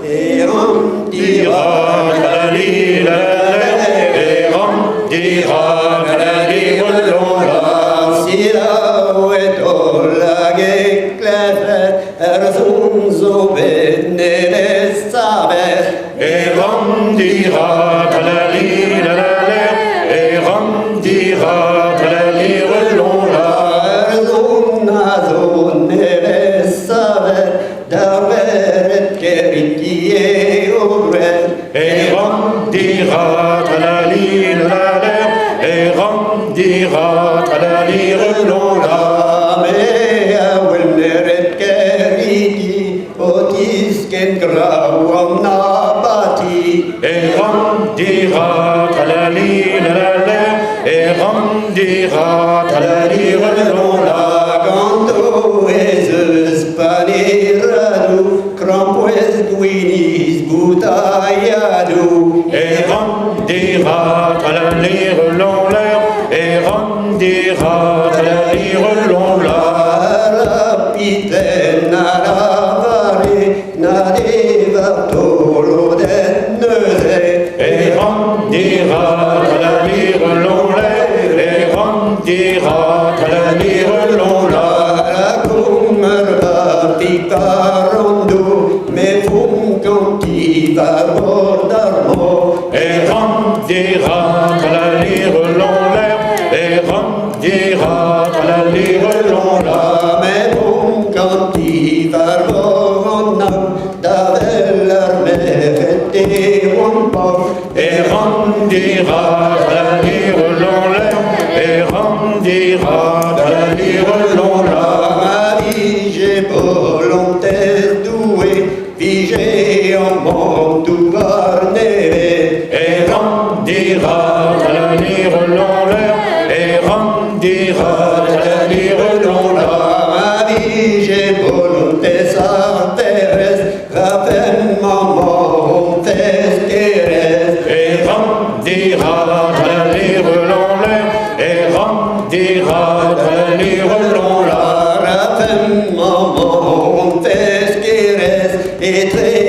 et rendira tralali et rendira tralali rollonga si la uetolla che clever sunzo venere saber et rendira tralali et rendira tralali rollonga zona zonere saber d'aver che et rendira tralali et rendira tralali rollonga me aweleret keriti otisken grauam nabati et rendira tralali et rendira tralali rollonga canto es paniradu crampoes guinis butaiadu et rendira tralali rollonga et rendira tralali rollonga rapiten naravare nadeva tolo dennere et rendira tralali rollonga et rendira tralali rollonga Picarondo, me fum cantiva bordarmo et rendira tralali rollonga et rendira tralali rollonga me fum cantiva bordarmo d'aveller mette un po et rendira tralali rollonga et rendira tralali rollonga volontaire doué, vigé en monde gouverné, et rendira tralali rollonga, et rendira tralali rollonga. Ma vigé volonté s'intéresse, rappelle maman, festéresse, et rendira tralali rollonga, et rendira tralali rollonga. Maman, fais ce qui reste, et très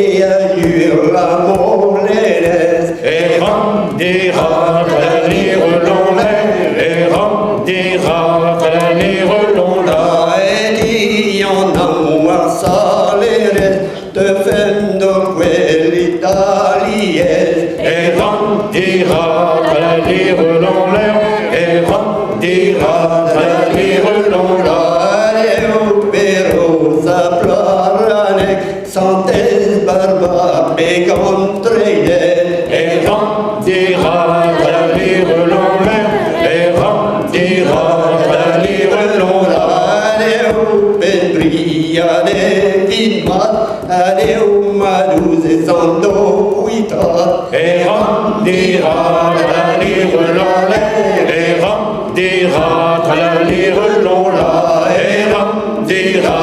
la monnaie, et rendira tralali rollonga, et rendira tralali rollonga, et dit en amour salaire, de fendo quell'italienne, et rendira tralali rollonga, et rendira tralali rollonga. Santes barba pecontreye et rendira tralali rollonga et rendira tralali rollonga Adeu pendria de vidmat Adeu madouze sando puita et rendira tralali rollonga et rendira tralali rollonga et rendira